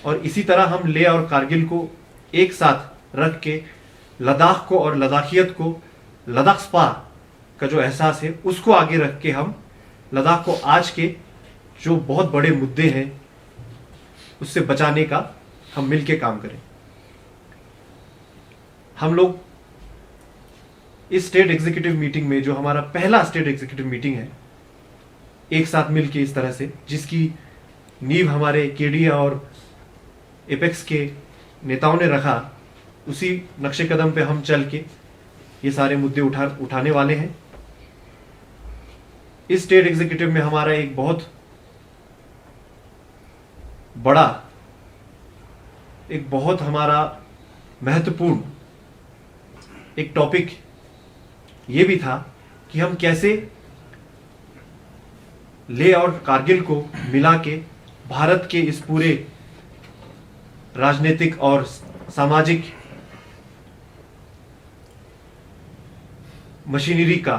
और इसी तरह हम लेह और कारगिल को एक साथ रख के लद्दाख को और लद्दाखियत को, लद्दाख स्पा का जो एहसास है उसको आगे रख के हम लद्दाख को आज के जो बहुत बड़े मुद्दे हैं उससे बचाने का हम मिलके काम करें। हम लोग इस स्टेट एग्जीक्यूटिव मीटिंग में, जो हमारा पहला स्टेट एग्जीक्यूटिव मीटिंग है, एक साथ मिलके इस तरह से, जिसकी नींव हमारे केडिया और एपेक्स के नेताओं ने रखा, उसी नक्शे कदम पे हम चल के ये सारे मुद्दे उठाने वाले हैं। इस स्टेट एग्जीक्यूटिव में हमारा एक बहुत बड़ा, एक बहुत हमारा महत्वपूर्ण एक टॉपिक ये भी था कि हम कैसे लेह और कारगिल को मिला के भारत के इस पूरे राजनीतिक और सामाजिक मशीनरी का,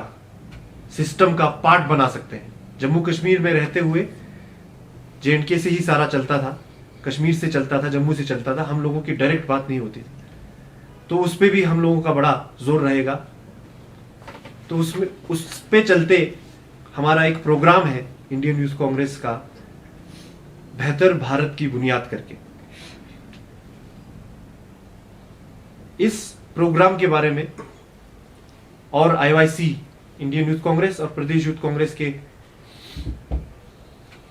सिस्टम का पार्ट बना सकते हैं। जम्मू कश्मीर में रहते हुए जेएंडके से ही सारा चलता था, कश्मीर से चलता था, जम्मू से चलता था, हम लोगों की डायरेक्ट बात नहीं होती थी, तो उस पे भी हम लोगों का बड़ा जोर रहेगा। तो उस पे चलते हमारा एक प्रोग्राम है इंडियन यूथ कांग्रेस का, बेहतर भारत की बुनियाद करके। इस प्रोग्राम के बारे में और आईवाईसी, इंडियन यूथ कांग्रेस और प्रदेश यूथ कांग्रेस के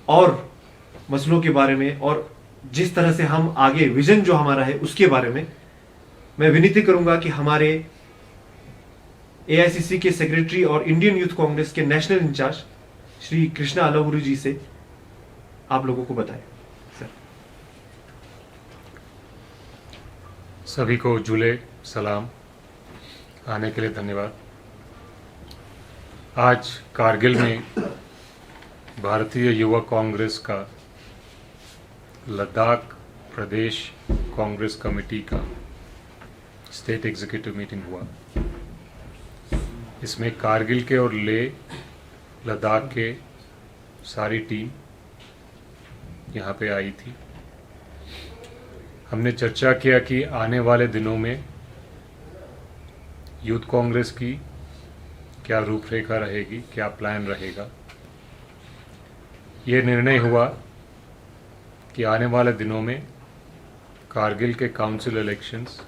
और मसलों के बारे में, और जिस तरह से हम आगे विजन जो हमारा है उसके बारे में मैं विनती करूंगा कि हमारे एआईसीसी के सेक्रेटरी और इंडियन यूथ कांग्रेस के नेशनल इंचार्ज श्री कृष्णा अलवुरी जी से आप लोगों को बताएं। सर, सभी को जुले सलाम, आने के लिए धन्यवाद। आज कारगिल में भारतीय युवा कांग्रेस का लद्दाख प्रदेश कांग्रेस कमेटी का स्टेट एग्जीक्यूटिव मीटिंग हुआ। इसमें कारगिल के और लेह लद्दाख के सारी टीम यहाँ पे आई थी। हमने चर्चा किया कि आने वाले दिनों में यूथ कांग्रेस की क्या रूपरेखा रहेगी, क्या प्लान रहेगा। ये निर्णय हुआ कि आने वाले दिनों में कारगिल के काउंसिल इलेक्शंस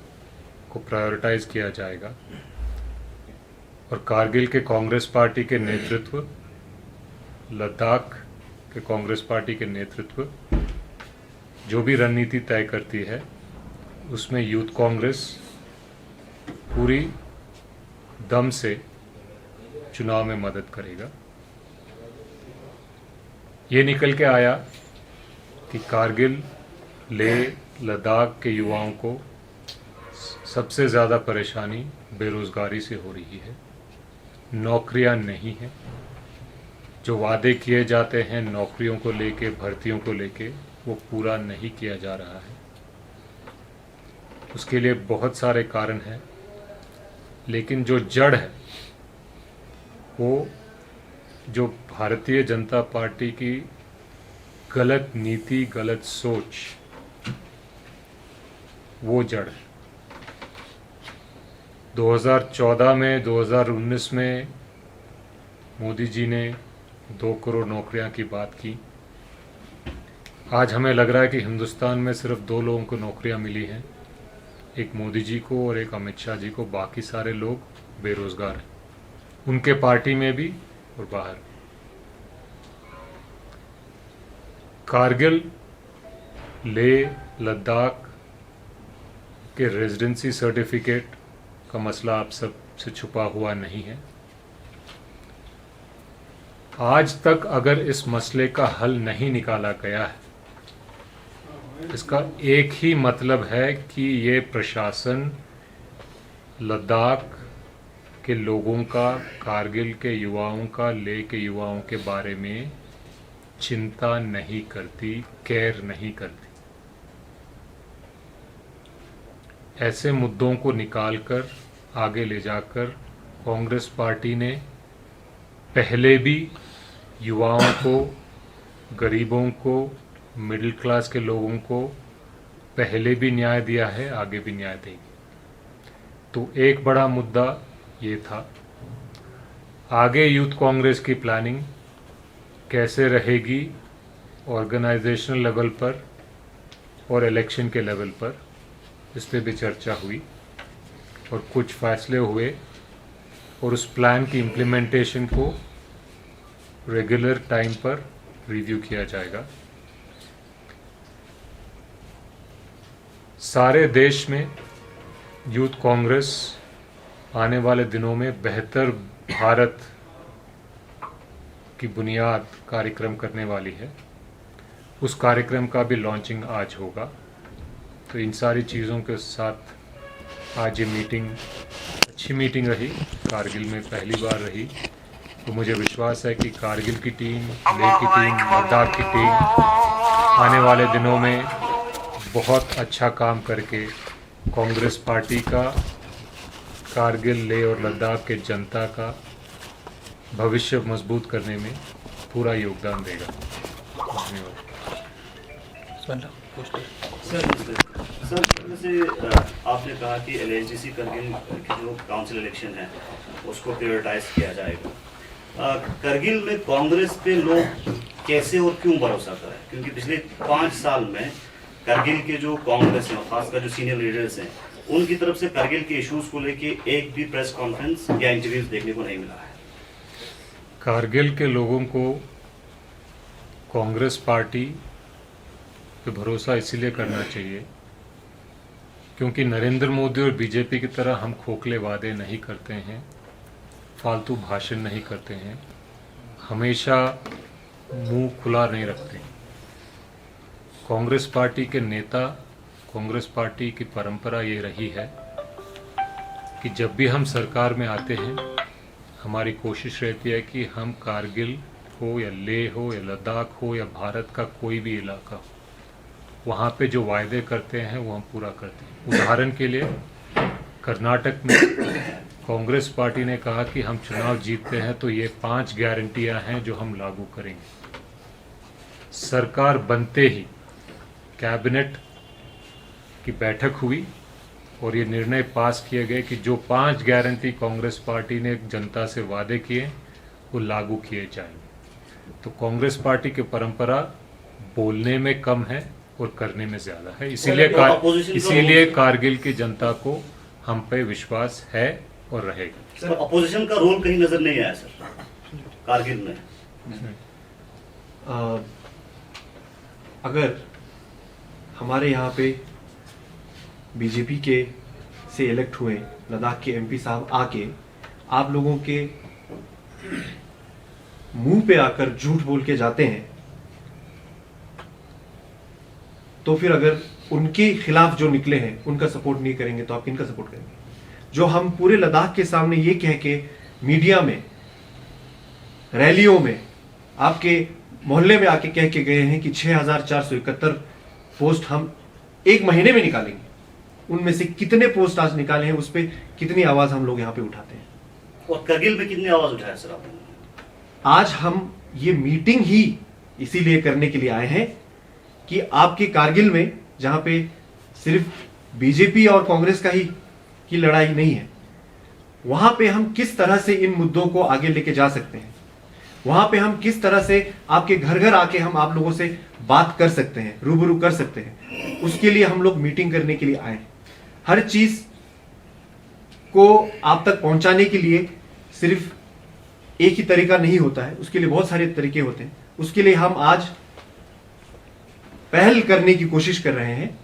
को प्रायोरिटाइज किया जाएगा और कारगिल के कांग्रेस पार्टी के नेतृत्व, लद्दाख के कांग्रेस पार्टी के नेतृत्व जो भी रणनीति तय करती है उसमें यूथ कांग्रेस पूरी दम से चुनाव में मदद करेगा। ये निकल के आया कि कारगिल, लेह, लद्दाख के युवाओं को सबसे ज़्यादा परेशानी बेरोज़गारी से हो रही है, नौकरियां नहीं हैं। जो वादे किए जाते हैं नौकरियों को लेके, भर्तियों को लेके, वो पूरा नहीं किया जा रहा है। उसके लिए बहुत सारे कारण हैं, लेकिन जो जड़ है वो जो भारतीय जनता पार्टी की गलत नीति, गलत सोच, वो जड़ है। 2014 में, 2019 में मोदी जी ने 2 करोड़ नौकरियां की बात की। आज हमें लग रहा है कि हिंदुस्तान में सिर्फ 2 लोगों को नौकरियां मिली हैं, एक मोदी जी को और एक अमित शाह जी को। बाकी सारे लोग बेरोजगार हैं, उनके पार्टी में भी और बाहर। कारगिल, लेह, लद्दाख के रेजिडेंसी सर्टिफिकेट का मसला आप सब से छुपा हुआ नहीं है। आज तक अगर इस मसले का हल नहीं निकाला गया है, इसका एक ही मतलब है कि ये प्रशासन लद्दाख के लोगों का, कारगिल के युवाओं का, लेह के युवाओं के बारे में चिंता नहीं करती, केयर नहीं करती। ऐसे मुद्दों को निकालकर आगे ले जाकर कांग्रेस पार्टी ने पहले भी युवाओं को, गरीबों को, मिडिल क्लास के लोगों को पहले भी न्याय दिया है, आगे भी न्याय देंगे। तो एक बड़ा मुद्दा ये था। आगे यूथ कांग्रेस की प्लानिंग कैसे रहेगी ऑर्गेनाइजेशनल लेवल पर और इलेक्शन के लेवल पर, इस पर भी चर्चा हुई और कुछ फैसले हुए और उस प्लान की इम्प्लीमेंटेशन को रेगुलर टाइम पर रिव्यू किया जाएगा। सारे देश में यूथ कांग्रेस आने वाले दिनों में बेहतर भारत की बुनियाद कार्यक्रम करने वाली है। उस कार्यक्रम का भी लॉन्चिंग आज होगा। तो इन सारी चीज़ों के साथ आज ये मीटिंग अच्छी मीटिंग रही, कारगिल में पहली बार रही। तो मुझे विश्वास है कि कारगिल की टीम, लेह की टीम, लद्दाख की टीम आने वाले दिनों में बहुत अच्छा काम करके कांग्रेस पार्टी का, कारगिल, लेह और लद्दाख के जनता का भविष्य मजबूत करने में पूरा योगदान देगा। धन्यवाद। सर, जैसे आपने कहा कि एलएचडीसी करगिल की जो काउंसिल इलेक्शन है उसको प्रायोरिटाइज किया जाएगा। करगिल में कांग्रेस पे लोग कैसे और क्यों भरोसा करें? क्योंकि पिछले 5 साल में करगिल के जो कांग्रेस हैं, खासकर जो सीनियर लीडर्स हैं, उनकी तरफ से करगिल के इश्यूज को लेके एक भी प्रेस कॉन्फ्रेंस या इंटरव्यूज देखने को नहीं मिला है। कारगिल के लोगों को कांग्रेस पार्टी पे भरोसा इसीलिए करना चाहिए क्योंकि नरेंद्र मोदी और बीजेपी की तरह हम खोखले वादे नहीं करते हैं, फालतू भाषण नहीं करते हैं, हमेशा मुंह खुला नहीं रखते। कांग्रेस पार्टी के नेता, कांग्रेस पार्टी की परंपरा ये रही है कि जब भी हम सरकार में आते हैं हमारी कोशिश रहती है कि हम कारगिल हो या लेह हो या लद्दाख हो या भारत का कोई भी इलाका हो, वहाँ पे जो वायदे करते हैं वो हम पूरा करते हैं। उदाहरण के लिए कर्नाटक में कांग्रेस पार्टी ने कहा कि हम चुनाव जीतते हैं तो ये 5 गारंटियां हैं जो हम लागू करेंगे। सरकार बनते ही कैबिनेट की बैठक हुई और ये निर्णय पास किए गए कि जो 5 गारंटी कांग्रेस पार्टी ने जनता से वादे किए वो लागू किए जाएंगे। तो कांग्रेस पार्टी की परंपरा बोलने में कम है और करने में ज्यादा है। इसीलिए कारगिल की जनता को हम पे विश्वास है और रहेगा। सर, अपोजिशन का रोल कहीं नजर नहीं आया सर कारगिल में। अगर हमारे यहाँ पे बीजेपी के से इलेक्ट हुए लद्दाख के एमपी साहब आके आप लोगों के मुंह पे आकर झूठ बोल के जाते हैं, तो फिर अगर उनके खिलाफ जो निकले हैं उनका सपोर्ट नहीं करेंगे तो आप किनका सपोर्ट करेंगे? जो हम पूरे लद्दाख के सामने ये कह के मीडिया में, रैलियों में, आपके मोहल्ले में आके कह के गए हैं कि 6471 पोस्ट हम 1 महीने में निकालेंगे, उनमें से कितने पोस्ट आज निकाले हैं, उस पर कितनी आवाज हम लोग यहाँ पे उठाते हैं? और करगिल में कितनी आवाज उठाया सर आपने? आज हम ये मीटिंग ही इसीलिए करने के लिए आए हैं कि आपके कारगिल में, जहां पे सिर्फ बीजेपी और कांग्रेस का ही की लड़ाई नहीं है, वहां पे हम किस तरह से इन मुद्दों को आगे लेके जा सकते हैं, वहां पे हम किस तरह से आपके घर घर आके हम आप लोगों से बात कर सकते हैं, रूबरू कर सकते हैं, उसके लिए हम लोग मीटिंग करने के लिए आए हैं। हर चीज को आप तक पहुंचाने के लिए सिर्फ एक ही तरीका नहीं होता है, उसके लिए बहुत सारे तरीके होते हैं। उसके लिए हम आज पहल करने की कोशिश कर रहे हैं।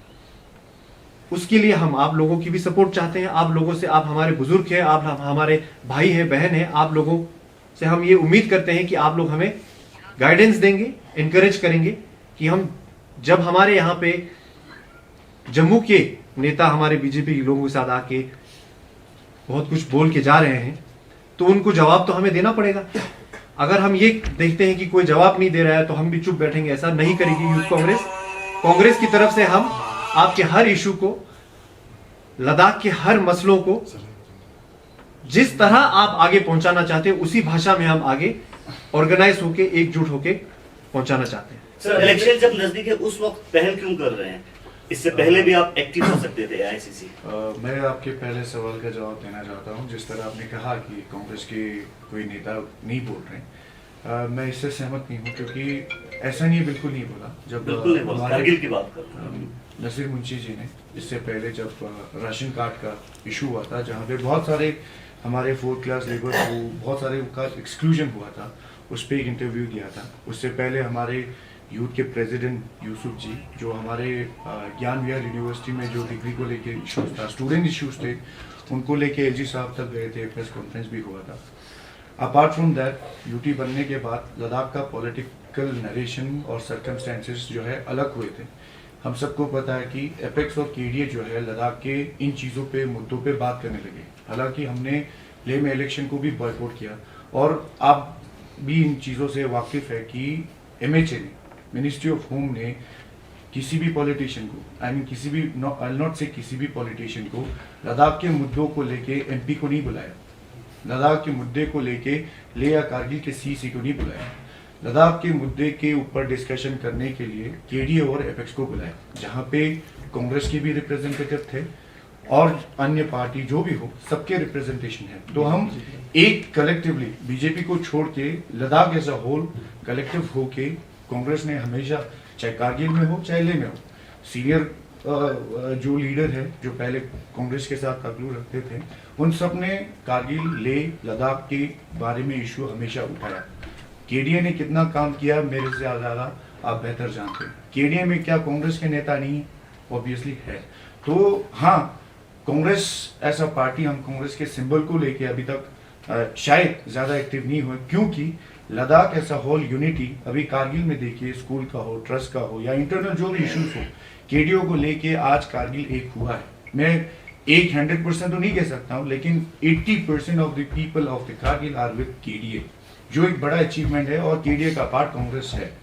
उसके लिए हम आप लोगों की भी सपोर्ट चाहते हैं। आप लोगों से, आप हमारे बुजुर्ग हैं, आप हमारे भाई हैं, बहन हैं, आप लोगों से हम ये उम्मीद करते हैं कि आप लोग हमें गाइडेंस देंगे, इनकरेज करेंगे कि हम जब हमारे यहाँ पे जम्मू के नेता हमारे बीजेपी के लोगों के साथ आके बहुत कुछ बोल के जा रहे हैं तो उनको जवाब तो हमें देना पड़ेगा। अगर हम ये देखते हैं कि कोई जवाब नहीं दे रहा है तो हम भी चुप बैठेंगे, ऐसा नहीं करेगी यूथ कांग्रेस। कांग्रेस की तरफ से हम आपके हर इशू को, लद्दाख के हर मसलों को जिस तरह आप आगे पहुंचाना चाहते हैं उसी भाषा में हम आगे ऑर्गेनाइज होके, एकजुट होके पहुंचाना चाहते हैं। सर, इलेक्शन जब नजदीक है उस वक्त पहल क्यों कर रहे हैं? इससे पहले भी आप एक्टिव हो सकते थे AICC। मैं आपके पहले सवाल का जवाब देना चाहता हूं। जिस तरह आपने कहा कि कांग्रेस के कोई नेता नहीं बोल रहे, मैं इससे सहमत नहीं हूं, क्योंकि ऐसा नहीं, बिल्कुल नहीं बोला। जब बिल्कुल नहीं बोला, कारगिल की बात कर रहा हूं। नसीर मुंशी जी ने इससे पहले जब राशन कार्ड का इशू हुआ था, जहाँ पे बहुत सारे हमारे 4th क्लास लेबर को बहुत सारे का एक्सक्लूजन हुआ था, उस पर एक इंटरव्यू दिया था। उससे पहले हमारे यूथ के प्रेसिडेंट यूसुफ जी, जो हमारे ज्ञान विहार यूनिवर्सिटी में जो डिग्री को लेके इशूज था, स्टूडेंट इशूज थे, उनको लेके LG साहब तक गए थे, प्रेस कॉन्फ्रेंस भी हुआ था। अपार्ट फ्रॉम दैट, यूटी बनने के बाद लद्दाख का पॉलिटिकल नरेशन और सर्कमस्टेंसेस जो है अलग हुए थे। हम सबको पता है कि एपेक्स और KDA जो है लद्दाख के इन चीज़ों पे, मुद्दों पे बात करने लगे। हालांकि हमने लेह में इलेक्शन को भी बॉयकॉट किया, और आप भी इन चीज़ों से वाकिफ है कि MHA ने, मिनिस्ट्री ऑफ होम ने किसी भी पॉलिटिशियन को, आई मीन किसी भी, आई नॉट से किसी भी पॉलिटिशियन को लद्दाख के मुद्दों को लेके MP को नहीं बुलाया। लद्दाख के मुद्दे को लेके लेह या कारगिल के CC को नहीं बुलाया। लद्दाख के मुद्दे के ऊपर डिस्कशन करने के लिए KDA और एपेक्स को बुलाया, जहाँ पे कांग्रेस के भी रिप्रेजेंटेटिव थे और अन्य पार्टी जो भी हो, सबके रिप्रेजेंटेशन है। तो हम एक कलेक्टिवली बीजेपी को छोड़ के Ladakh as a whole collective हो के, कांग्रेस ने हमेशा, चाहे कारगिल में हो चाहे लेह में हो, सीनियर जो लीडर है, जो पहले कांग्रेस के साथ ताल्लुक रखते थे, उन सब ने कारगिल, लेह, लद्दाख के बारे में इशू हमेशा उठाया। KDA ने कितना काम किया मेरे से ज़्यादा आप बेहतर जानते हैं। KDA में क्या कांग्रेस के नेता नहीं है? ऑब्वियसली है। तो हाँ, कांग्रेस ऐसा पार्टी, हम कांग्रेस के सिंबल को लेके अभी तक शायद ज़्यादा एक्टिव नहीं हुए, क्योंकि लद्दाख ऐसा होल यूनिटी, अभी कारगिल में देखिए, स्कूल का हो, ट्रस्ट का हो, या इंटरनल जो भी इशूज हो, KDA को लेके आज कारगिल एक हुआ है। मैं 100% तो नहीं कह सकता हूँ, लेकिन 80% of the people of the Kargil are with KDA, जो एक बड़ा अचीवमेंट है, और KDA का पार्ट कांग्रेस है।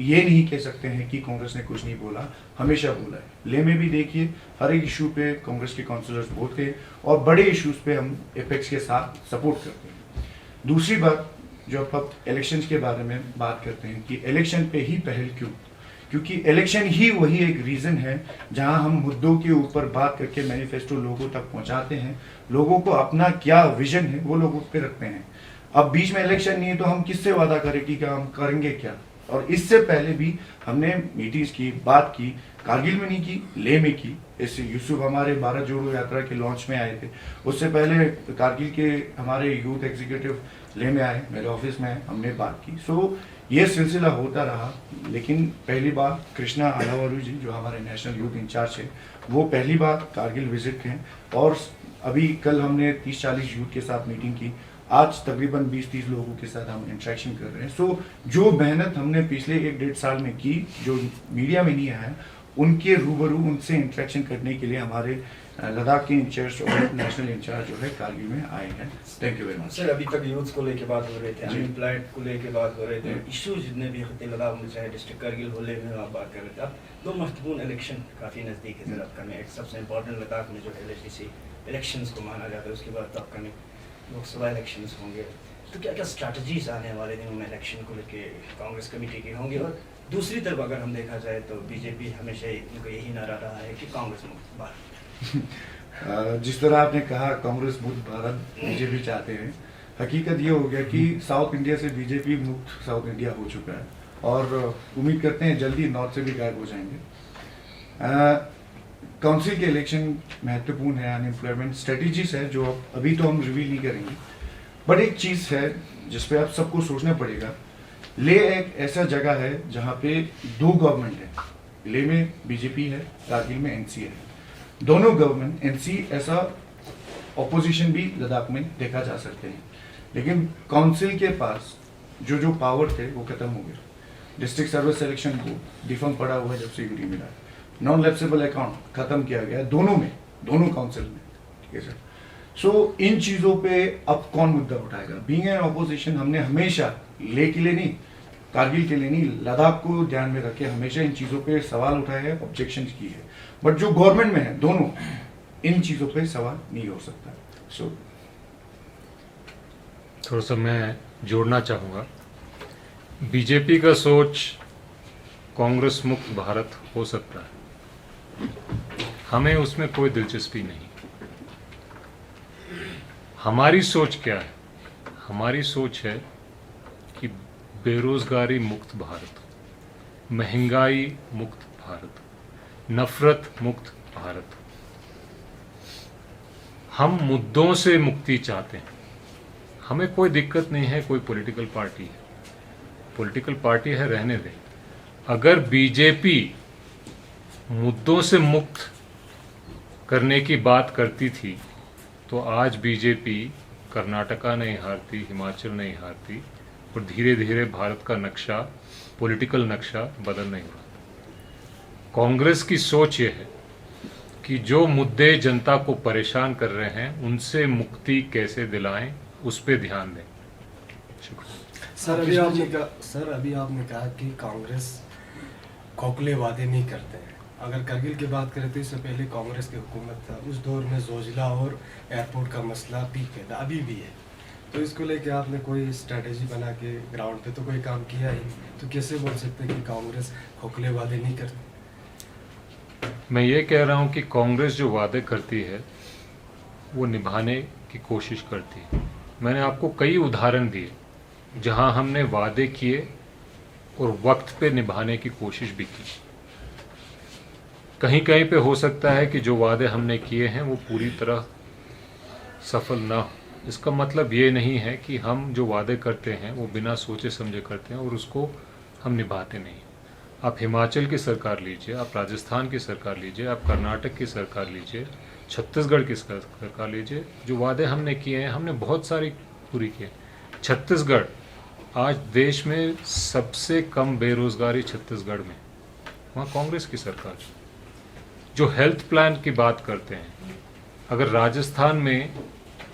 ये नहीं कह सकते हैं कि कांग्रेस ने कुछ नहीं बोला, हमेशा बोला है। लेह में भी देखिए, हर एक इशू पे कांग्रेस के काउंसिलर्स बोलते हैं, और बड़े इश्यूज पे हम एपेक्स के साथ सपोर्ट करते हैं। दूसरी बात, जो अब इलेक्शंस के बारे में बात करते हैं कि इलेक्शन पे ही पहल क्यों, क्योंकि इलेक्शन ही वही एक रीज़न है जहां हम मुद्दों के ऊपर बात करके मैनिफेस्टो लोगों तक पहुंचाते हैं। लोगों को अपना क्या विजन है वो लोगों पे रखते हैं। अब बीच में इलेक्शन नहीं है तो हम किससे वादा करें कि क्या हम करेंगे क्या। और इससे पहले भी हमने मीटिंग्स की, बात की, कारगिल में नहीं की, लेह में की। इससे यूसुफ हमारे भारत जोड़ो यात्रा के लॉन्च में आए थे, उससे पहले कारगिल के हमारे यूथ एग्जीक्यूटिव लेह में आए, मेरे ऑफिस में हमने बात की। ये सिलसिला होता रहा। लेकिन पहली बार कृष्णा आलावालू जी, जो हमारे नेशनल यूथ इंचार्ज है, वो पहली बार कारगिल विजिट हैं, और अभी कल हमने 30-40 यूथ के साथ मीटिंग की। आज तकरीबन 20-30 लोगों के साथ हम इंटरेक्शन कर रहे हैं। जो मेहनत हमने पिछले 1-1.5 साल में की, जो मीडिया में नहीं आया, उनके रूबरू उनसे इंटरेक्शन करने के लिए हमारे लद्दाख के इंचार्ज और नेशनल इंचार्ज जो है कारगिल में आए हैं। Thank you very much. Sir, अभी तक यूथ को लेके बात हो रहे थे, अनएम्प्लॉयड को लेके बात हो रहे थे, इश्यूज जितने भी होते लद्दाख में, चाहे डिस्ट्रिक्ट कारगिल हो, लेह में आप बात कर रहे थे। अब 2 महत्वपूर्ण इलेक्शन काफ़ी नज़दीक है सर अपकमिंग। एक सबसे इम्पोर्टेंट लद्दाख में जो LHDC इलेक्शंस को माना जाता है, उसके बाद तो अपकमिंग लोकसभा इलेक्शंस होंगे। तो क्या क्या स्ट्रैटेजीज आने वाले दिनों में इलेक्शन को लेके कांग्रेस कमेटी के होंगे? और दूसरी तरफ अगर हम देखा जाए तो बीजेपी हमेशा इनको यही नारा रहा है कि कांग्रेस मुक्त भारत। जिस तरह आपने कहा कांग्रेस मुक्त भारत बीजेपी चाहते हैं, हकीकत ये हो गया कि साउथ इंडिया से बीजेपी मुक्त साउथ इंडिया हो चुका है, और उम्मीद करते हैं जल्दी नॉर्थ से भी गायब हो जाएंगे। काउंसिल के इलेक्शन महत्वपूर्ण है, अनएम्प्लॉयमेंट स्ट्रेटजीज है जो अभी तो हम रिवील नहीं करेंगे, बट एक चीज़ है जिसपे आप सबको सोचना पड़ेगा। लेह एक ऐसा जगह है जहाँ पे 2 गवर्नमेंट है। लेह में बीजेपी है, कारगिल में NC है। दोनों गवर्नमेंट, NC ऐसा ऑपोजिशन भी लद्दाख में देखा जा सकते हैं, लेकिन काउंसिल के पास जो पावर थे वो खत्म हो गया। District service selection board deform पड़ा हुआ है जब से यूटी मिला है। नॉन लैप्सेबल अकाउंट खत्म किया गया दोनों काउंसिल में, ठीक है सर। इन चीजों पे अब कौन मुद्दा उठाएगा? बीइंग एन ऑपोजिशन, हमने हमेशा लेह के लिए नहीं, कारगिल के लिए नहीं, लद्दाख को ध्यान में रखे हमेशा इन चीजों पे सवाल उठाए हैं, ऑब्जेक्शन की है। बट जो गवर्नमेंट में है, दोनों इन चीजों पे सवाल नहीं हो सकता। थोड़ा सा मैं जोड़ना चाहूँगा। बीजेपी का सोच कांग्रेस मुक्त भारत हो सकता है। हमें उसमें कोई दिलचस्पी नहीं। हमारी सोच क्या है? हमारी सोच है कि बेरोजगारी मुक्त भारत, महंगाई मुक्त भारत, नफरत मुक्त भारत। हम मुद्दों से मुक्ति चाहते हैं। हमें कोई दिक्कत नहीं है, कोई पॉलिटिकल पार्टी है, पॉलिटिकल पार्टी है, रहने दें। अगर बीजेपी मुद्दों से मुक्त करने की बात करती थी तो आज बीजेपी कर्नाटका नहीं हारती, हिमाचल नहीं हारती और धीरे धीरे भारत का नक्शा, पॉलिटिकल नक्शा बदल नहीं रहा। कांग्रेस की सोच ये है कि जो मुद्दे जनता को परेशान कर रहे हैं उनसे मुक्ति कैसे दिलाएं, उस पर ध्यान दें। शुक्रिया। सर अभी आपने कहा कि कांग्रेस खोखले वादे नहीं करते हैं। अगर करगिल की बात करें तो इससे पहले कांग्रेस की हुकूमत था, उस दौर में जोजिला और एयरपोर्ट का मसला पीक पे था, अभी भी है। तो इसको लेके आपने कोई स्ट्रेटेजी बना के ग्राउंड पे तो कोई काम किया ही, तो कैसे बोल सकते हैं कि कांग्रेस खोखले वादे नहीं करती? मैं ये कह रहा हूँ कि कांग्रेस जो वादे करती है वो निभाने की कोशिश करती है। मैंने आपको कई उदाहरण दिए जहां हमने वादे किए और वक्त पे निभाने की कोशिश भी की। कहीं कहीं पे हो सकता है कि जो वादे हमने किए हैं वो पूरी तरह सफल ना हो। इसका मतलब ये नहीं है कि हम जो वादे करते हैं वो बिना सोचे समझे करते हैं और उसको हम निभाते नहीं। आप हिमाचल की सरकार लीजिए, आप राजस्थान की सरकार लीजिए, आप कर्नाटक की सरकार लीजिए, छत्तीसगढ़ की सरकार लीजिए, जो वादे हमने किए हैं हमने बहुत सारी पूरी किए। छत्तीसगढ़ आज देश में सबसे कम बेरोजगारी छत्तीसगढ़ में, वहाँ कांग्रेस की सरकार। जो हेल्थ प्लान की बात करते हैं, अगर राजस्थान में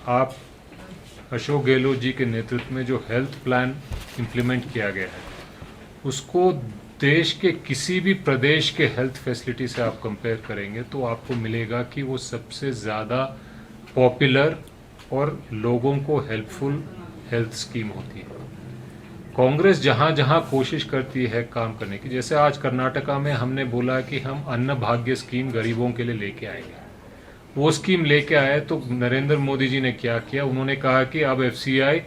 आप अशोक गहलोत जी के नेतृत्व में जो हेल्थ प्लान इम्प्लीमेंट किया गया है उसको देश के किसी भी प्रदेश के हेल्थ फैसिलिटी से आप कंपेयर करेंगे तो आपको मिलेगा कि वो सबसे ज़्यादा पॉपुलर और लोगों को हेल्पफुल हेल्थ स्कीम होती है। कांग्रेस जहां जहां कोशिश करती है काम करने की, जैसे आज कर्नाटका में हमने बोला कि हम अन्न भाग्य स्कीम गरीबों के लिए लेके आएंगे। वो स्कीम लेके आए तो नरेंद्र मोदी जी ने क्या किया, उन्होंने कहा कि अब एफसीआई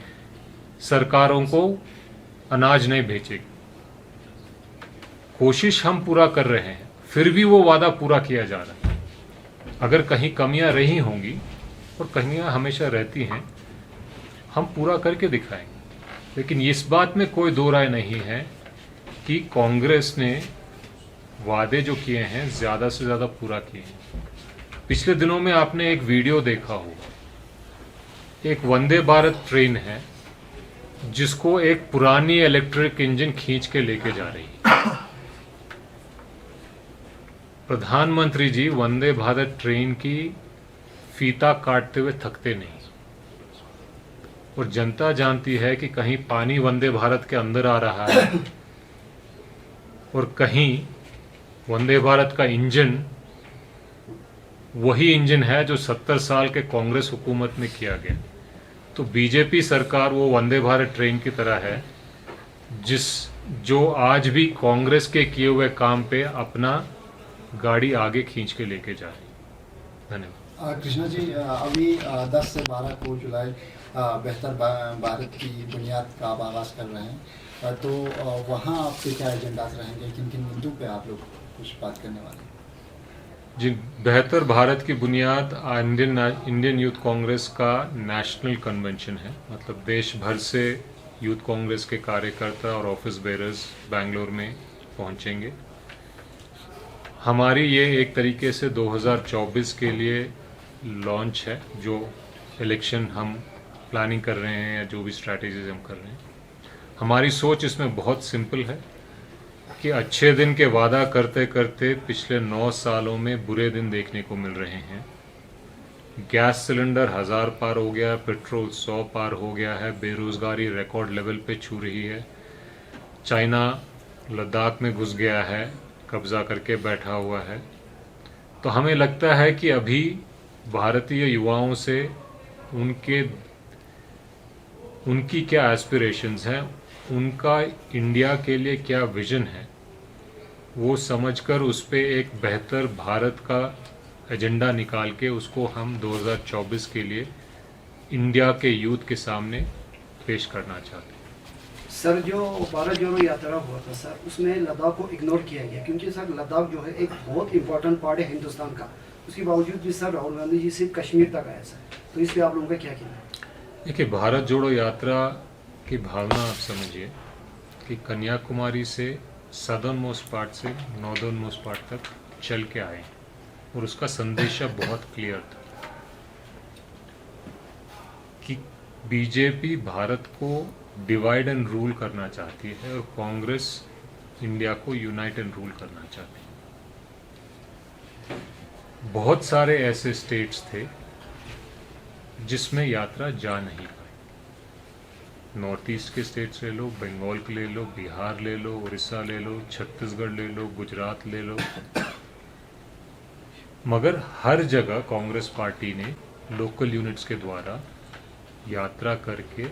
सरकारों को अनाज नहीं भेजेगी। कोशिश हम पूरा कर रहे हैं, फिर भी वो वादा पूरा किया जा रहा है। अगर कहीं कमियां रही होंगी और कमियां हमेशा रहती हैं, हम पूरा करके दिखाएंगे। लेकिन इस बात में कोई दो राय नहीं है कि कांग्रेस ने वादे जो किए हैं ज्यादा से ज्यादा पूरा किए हैं। पिछले दिनों में आपने एक वीडियो देखा होगा, एक वंदे भारत ट्रेन है जिसको एक पुरानी इलेक्ट्रिक इंजन खींच के लेके जा रही है। प्रधानमंत्री जी वंदे भारत ट्रेन की फीता काटते हुए थकते नहीं और जनता जानती है कि कहीं पानी वंदे भारत के अंदर आ रहा है और कहीं वंदे भारत का इंजन वही इंजन है जो 70 साल के कांग्रेस हुकूमत में किया गया। तो बीजेपी सरकार वो वंदे भारत ट्रेन की तरह है जो आज भी कांग्रेस के किए हुए काम पे अपना गाड़ी आगे खींच के लेके जा रही। धन्यवाद। कृष्णा जी, अभी 10 से 12 को जुलाई बेहतर भारत की बुनियाद का आप आगाज़ कर रहे हैं, तो वहाँ आपके क्या एजेंडास रहेंगे, किन किन मुद्दों पे आप लोग कुछ बात करने वाले हैं? जी, बेहतर भारत की बुनियाद इंडियन यूथ कांग्रेस का नेशनल कन्वेंशन है। मतलब देश भर से यूथ कांग्रेस के कार्यकर्ता और ऑफिस बेरर्स बेंगलोर में पहुंचेंगे। हमारी ये एक तरीके से 2024 के लिए लॉन्च है, जो इलेक्शन हम प्लानिंग कर रहे हैं या जो भी स्ट्रैटेजीज हम कर रहे हैं। हमारी सोच इसमें बहुत सिंपल है कि अच्छे दिन के वादा करते करते पिछले 9 सालों में बुरे दिन देखने को मिल रहे हैं। गैस सिलेंडर 1000 पार हो गया, पेट्रोल 100 पार हो गया है, बेरोजगारी रिकॉर्ड लेवल पे छू रही है, चाइना लद्दाख में घुस गया है, कब्जा करके बैठा हुआ है। तो हमें लगता है कि अभी भारतीय युवाओं से उनकी क्या एस्पिरेशंस हैं, उनका इंडिया के लिए क्या विजन है, वो समझकर उस पे एक बेहतर भारत का एजेंडा निकाल के उसको हम 2024 के लिए इंडिया के यूथ के सामने पेश करना चाहते हैं। सर, जो भारत जोड़ो यात्रा हुआ था सर, उसमें लद्दाख को इग्नोर किया गया, क्योंकि सर लद्दाख जो है एक बहुत इंपॉर्टेंट पार्ट है हिंदुस्तान का। उसके बावजूद भी सर राहुल गांधी जी सिर्फ कश्मीर तक आया सर, तो इस पर आप लोगों का क्या कहना है? देखिए, भारत जोड़ो यात्रा की भावना आप समझिए कि कन्याकुमारी से सदर्न मोस्ट पार्ट से नॉर्दर्न मोस्ट पार्ट तक चल के आए और उसका संदेशा बहुत क्लियर था कि बीजेपी भारत को डिवाइड एंड रूल करना चाहती है और कांग्रेस इंडिया को यूनाइट एंड रूल करना चाहती है। बहुत सारे ऐसे स्टेट्स थे जिसमें यात्रा जा नहीं पाई। नॉर्थ ईस्ट के स्टेट्स ले लो, बंगाल के ले लो, बिहार ले लो, उड़ीसा ले लो, छत्तीसगढ़ ले लो, गुजरात ले लो, मगर हर जगह कांग्रेस पार्टी ने लोकल यूनिट्स के द्वारा यात्रा करके,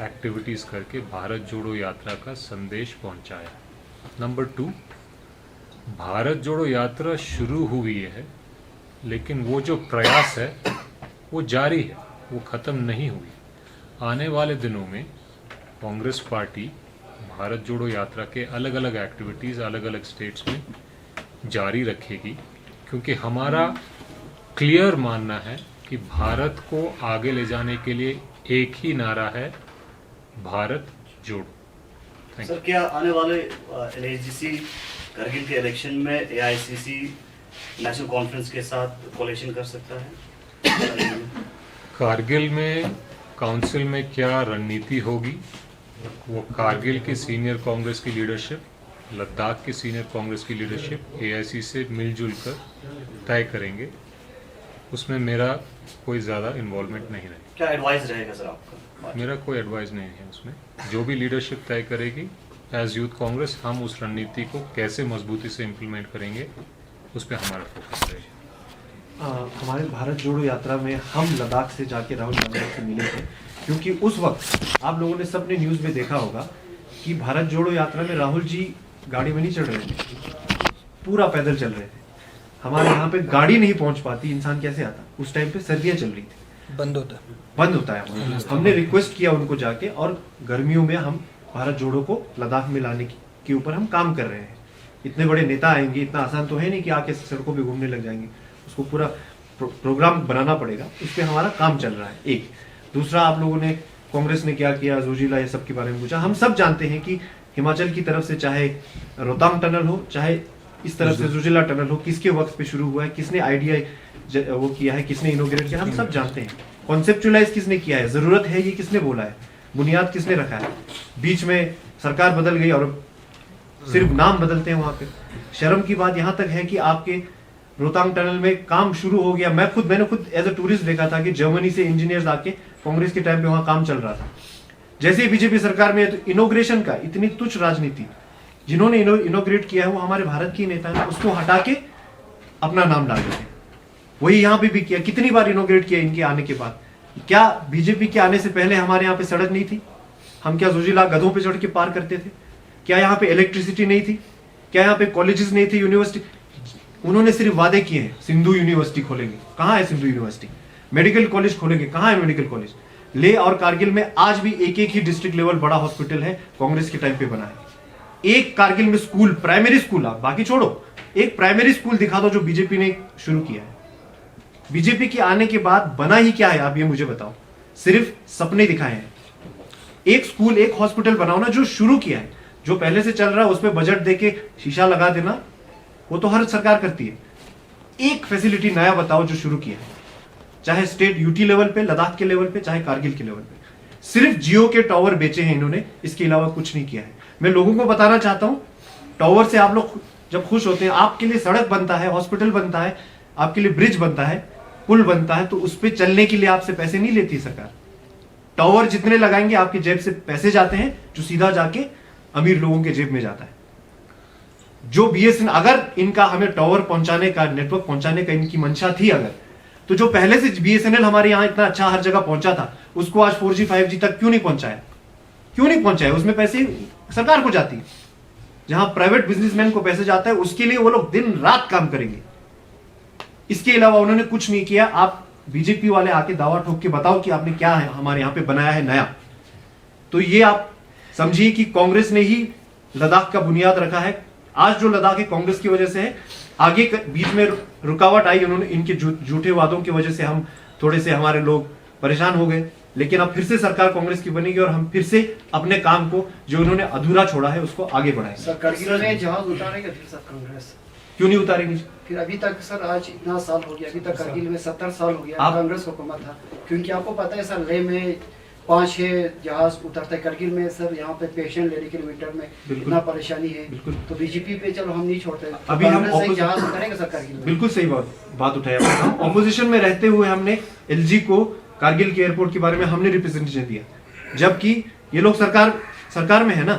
एक्टिविटीज़ करके भारत जोड़ो यात्रा का संदेश पहुंचाया। नंबर 2, भारत जोड़ो यात्रा शुरू हुई है, लेकिन वो जो प्रयास है वो जारी है, वो ख़त्म नहीं हुई। आने वाले दिनों में कांग्रेस पार्टी भारत जोड़ो यात्रा के अलग अलग एक्टिविटीज़ अलग अलग स्टेट्स में जारी रखेगी, क्योंकि हमारा क्लियर मानना है कि भारत को आगे ले जाने के लिए एक ही नारा है, भारत जोड़ो। सर, क्या आने वाले LHDC करगिल के इलेक्शन में AICC नेशनल कॉन्फ्रेंस के साथ कोलेशन कर सकता है? कारगिल में काउंसिल में क्या रणनीति होगी वो कारगिल की सीनियर कांग्रेस की लीडरशिप, लद्दाख की सीनियर कांग्रेस की लीडरशिप AIC से मिलजुल कर तय करेंगे। उसमें मेरा कोई ज़्यादा इन्वॉल्वमेंट नहीं रहेगा। क्या एडवाइस रहेगा सर आपका? मेरा कोई एडवाइस नहीं है उसमें। जो भी लीडरशिप तय करेगी, एज यूथ कांग्रेस हम उस रणनीति को कैसे मजबूती से इम्प्लीमेंट करेंगे उस पर हमारा फोकस रहेगा। हमारे भारत जोड़ो यात्रा में हम लद्दाख से जाके राहुल गांधी से मिले थे, क्योंकि उस वक्त आप लोगों ने सबने न्यूज़ में देखा होगा कि भारत जोड़ो यात्रा में राहुल जी गाड़ी में नहीं चढ़ रहे थे, पूरा पैदल चल रहे थे। हमारे यहाँ पे गाड़ी नहीं पहुंच पाती, इंसान कैसे आता? उस टाइम पे सर्दियाँ चल रही थी, बंद होता है। हमने रिक्वेस्ट किया उनको जाके, और गर्मियों में हम भारत जोड़ो को लद्दाख में लाने के ऊपर हम काम कर रहे हैं। इतने बड़े नेता आएंगे, इतना आसान तो है नहीं कि आके सड़कों पे घूमने लग जाएंगे, उसको पूरा प्रोग्राम बनाना पड़ेगा। उस पर हमारा काम चल रहा है। एक दूसरा, आप लोगों ने कांग्रेस ने क्या किया, जोजिला, ये सब के बारे में पूछा। हम सब जानते हैं कि हिमाचल की तरफ से चाहे रोहतांग टनल हो, चाहे इस तरफ से जोजिला टनल हो, किसके वक्त पे शुरू हुआ है, किसने आइडिया वो किया है, किसने इनोग्रेट किया, हम सब जानते हैं। कॉन्सेप्चुलाइज किसने किया है, जरूरत है ये किसने बोला है, बुनियाद किसने रखा है। बीच में सरकार बदल गई और सिर्फ नाम बदलते हैं वहां पे। शर्म की बात यहां तक है कि आपके रोहतांग टनल में काम शुरू हो गया। मैंने खुद एज अ टूरिस्ट देखा था कि जर्मनी से इंजीनियर्स आके कांग्रेस के टाइम पे वहां काम चल रहा था। जैसे ही बीजेपी सरकार में, तो इनोग्रेशन का इतनी तुच्छ राजनीति, जिन्होंने इनोग्रेट किया है वो हमारे भारत की नेता है, उसको हटा के अपना नाम डाल देते हैं। वही यहाँ पे भी किया, कितनी बार इनोग्रेट किया इनके आने के बाद। क्या बीजेपी के आने से पहले हमारे यहाँ पे सड़क नहीं थी? हम क्या जोजिला गधों पे चढ़ के पार करते थे? क्या यहाँ पे इलेक्ट्रिसिटी नहीं थी? क्या यहाँ पे कॉलेजेस नहीं थे, यूनिवर्सिटी? उन्होंने सिर्फ वादे किए हैं, सिंधु यूनिवर्सिटी खोलेंगे। कहाँ है सिंधु यूनिवर्सिटी? मेडिकल कॉलेज खोलेंगे, कहाँ है मेडिकल कॉलेज? लेह और कारगिल में आज भी एक ही डिस्ट्रिक्ट लेवल बड़ा हॉस्पिटल है, कांग्रेस के टाइम पे बना है। एक कारगिल में स्कूल, प्राइमरी स्कूल, आप बाकी छोड़ो, एक प्राइमरी स्कूल दिखा दो जो बीजेपी ने शुरू किया है। बीजेपी के आने के बाद बना ही क्या है, आप ये मुझे बताओ। सिर्फ सपने दिखाए हैं। एक स्कूल, एक हॉस्पिटल बनाओ ना, जो शुरू किया है, जो पहले से चल रहा है, उसमें बजट देके शीशा लगा देना, वो तो हर सरकार करती है। एक फैसिलिटी नया बताओ जो शुरू किया है, चाहे स्टेट यूटी लेवल पे, लद्दाख के लेवल पे, चाहे कारगिल के लेवल पे। सिर्फ जियो के टावर बेचे हैं इन्होंने, इसके अलावा कुछ नहीं किया है। मैं लोगों को बताना चाहता हूं, टावर से आप लोग जब खुश होते हैं, आपके लिए सड़क बनता है, हॉस्पिटल बनता है, आपके लिए ब्रिज बनता है, पुल बनता है, तो उस पर चलने के लिए आपसे पैसे नहीं लेती सरकार। टावर जितने लगाएंगे आपके जेब से पैसे जाते हैं, जो सीधा जाके अमीर लोगों के जेब में जाता है। जो BSNL, अगर इनका हमें टावर पहुंचाने का, नेटवर्क पहुंचाने का इनकी मंशा थी अगर, तो जो पहले से BSNL हमारे यहां इतना अच्छा हर जगह पहुंचा था, उसको आज 4G 5G तक क्यों नहीं पहुंचाया? क्यों नहीं पहुंचाया? उसमें पैसे सरकार को जाती है। जहां प्राइवेट बिजनेसमैन को पैसे जाता है उसके लिए वो लोग दिन रात काम करेंगे। इसके अलावा उन्होंने कुछ नहीं किया। आप बीजेपी वाले आके दावा ठोक के बताओ कि आपने क्या है हमारे यहां पे बनाया है नया। तो ये आप समझिए कि कांग्रेस ने ही लद्दाख का बुनियाद रखा है। आज जो लद्दाख है कांग्रेस की वजह से है। आगे बीच में रुकावट आई, उन्होंने इनके झूठे वादों की वजह से हम थोड़े से हमारे लोग परेशान हो गए, लेकिन अब फिर से सरकार कांग्रेस की बनेगी और हम फिर से अपने काम को जो उन्होंने अधूरा छोड़ा है उसको आगे बढ़ाएंगे। सर करगिल में जहाज उतारेगा फिर सर कांग्रेस, क्यों नहीं उतारेंगे? फिर अभी तक सर आज इतना साल हो गया, अभी तक करगिल में 70 साल हो गया आप- कांग्रेस हुकूमत था। क्योंकि आपको पता है सर लेह में 5-6 जहाज उतरते हैं, करगिल में सर यहाँ पे पेशेंट लेने के लिए विंटर में बिल्कुल। इतना परेशानी है। बिल्कुल। तो बीजेपी पे चलो हम नहीं छोड़ते, अभी हम कांग्रेस से ऑपोजिट- जहाज उतारेगा सर करगिल में। बिल्कुल सही बात उठाया आपने। ऑपोजिशन में रहते हुए हमने एलजी को कारगिल के एयरपोर्ट के बारे में हमने रिप्रेजेंटेशन दिया, जबकि ये लोग सरकार में है ना।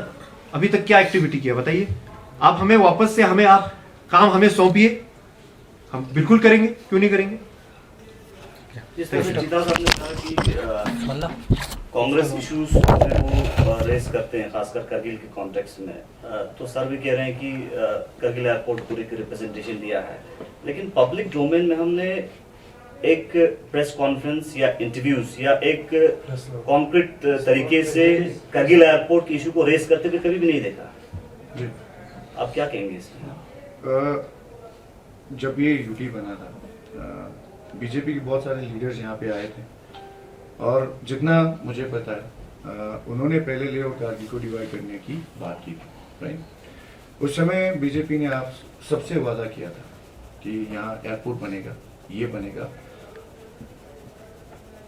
अभी तक क्या एक्टिविटी किया बताइए? आप हमें वापस से आप काम हमें सौंपिए, हम बिल्कुल करेंगे, क्यों नहीं करेंगे? जिस तरह से जीता साहब ने कहा कि कांग्रेस इश्यूज वो रेस करते हैं खासकर करगिल के कॉन्टेक्स्ट में, तो सर भी कह रहे हैं कि करगिल एयरपोर्ट पूरी की रिप्रेजेंटेशन दिया है, लेकिन पब्लिक डोमेन में हमने एक प्रेस कॉन्फ्रेंस या इंटरव्यूज या एक कॉन्क्रीट तरीके से करगिल एयरपोर्ट के इशू को रेस करते हुए कभी भी नहीं देखा। जी। आप क्या कहेंगे इसमें? जब ये यूटी बना था बीजेपी के बहुत सारे लीडर्स यहाँ पे आए थे और जितना मुझे पता है उन्होंने पहले लेह और कारगिल को डिवाइड करने की बात की थी, राइट। उस समय बीजेपी ने आप सबसे वादा किया था कि यहाँ एयरपोर्ट बनेगा, ये बनेगा।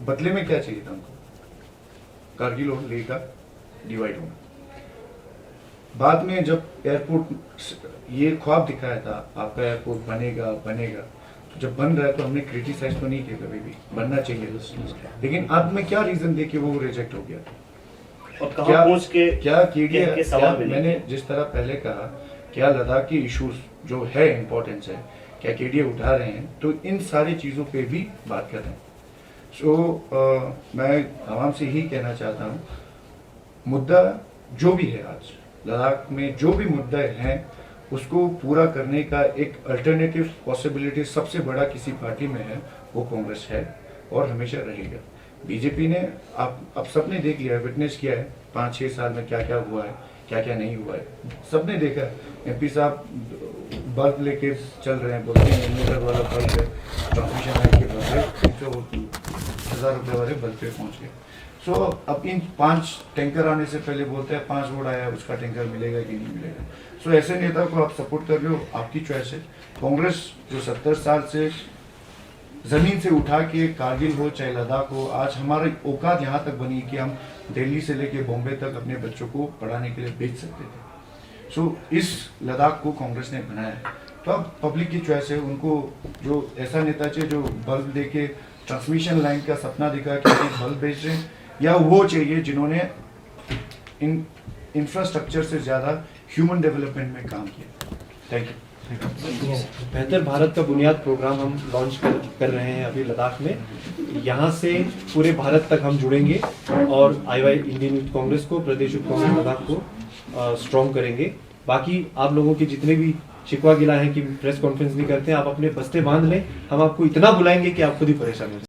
बदले में क्या चाहिए था उनको? कारगिल और लेह का डिवाइड होना। बाद में जब एयरपोर्ट ये ख्वाब दिखाया था आपका एयरपोर्ट बनेगा, तो जब बन रहा है तो हमने क्रिटिसाइज तो नहीं किया कभी भी, बनना चाहिए था। लेकिन अब में क्या रीजन दे के वो रिजेक्ट हो गया? और कहाँ पहुंच के क्या केडीए के सवाल भी नहीं मैंने किए। जिस तरह पहले कहा, क्या लद्दाख की इश्यूज जो है इम्पोर्टेंस है, क्या केडीए उठा रहे हैं? तो इन सारी चीजों पे भी बात कर रहे हैं। मैं आवाम से ही कहना चाहता हूँ, मुद्दा जो भी है आज लद्दाख में, जो भी मुद्दे हैं उसको पूरा करने का एक अल्टरनेटिव पॉसिबिलिटी सबसे बड़ा किसी पार्टी में है, वो कांग्रेस है और हमेशा रहेगा। बीजेपी ने अब सबने देख लिया, विटनेस किया है 5-6 साल में क्या क्या हुआ है, क्या क्या नहीं हुआ है, सबने देखा। एमपी साहब बल्ब लेके चल रहे हैं, बोलते हैं इन्वर्टर वाला बल्ब है, ट्रांसमिशन लाइन के बल्ब 1000 रुपये वाले बल्ब पे पहुँच गए। सो अब इन 5 टैंकर आने से पहले बोलते हैं 5 वोट आया, उसका टैंकर मिलेगा कि नहीं मिलेगा। सो ऐसे नेता को आप सपोर्ट कर रहे हो, आपकी चॉइस है। कांग्रेस जो 70 साल से जमीन से उठा के कारगिल हो चाहे लद्दाख हो, आज हमारी औकात यहाँ तक बनी कि हम दिल्ली से लेके बॉम्बे तक अपने बच्चों को पढ़ाने के लिए भेज सकते थे। सो इस लद्दाख को कांग्रेस ने बनाया है। तो अब पब्लिक की चॉइस है, उनको जो ऐसा नेता चाहिए जो बल्ब दे के ट्रांसमिशन लाइन का सपना दिखा के बल्ब बेच रहे हैं, या वो चाहिए जिन्होंने इन इंफ्रास्ट्रक्चर से ज़्यादा ह्यूमन डेवलपमेंट में काम किया। Thank you. बेहतर भारत का बुनियाद प्रोग्राम हम लॉन्च कर रहे हैं अभी लद्दाख में। यहाँ से पूरे भारत तक हम जुड़ेंगे और IY इंडियन यूथ कांग्रेस को, प्रदेश यूथ कांग्रेस लद्दाख को स्ट्रॉन्ग करेंगे। बाकी आप लोगों के जितने भी शिकवा गिला है कि प्रेस कॉन्फ्रेंस नहीं करते, आप अपने बस्ते बांध लें, हम आपको इतना बुलाएंगे कि आप खुद ही परेशान हो।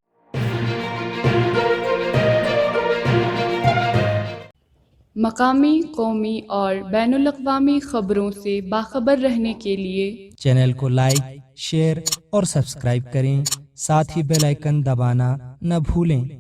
मकामी, कौमी और बैनुल-अक़वामी खबरों से बाखबर रहने के लिए चैनल को लाइक, शेयर और सब्सक्राइब करें। साथ ही बेल आइकन दबाना न भूलें।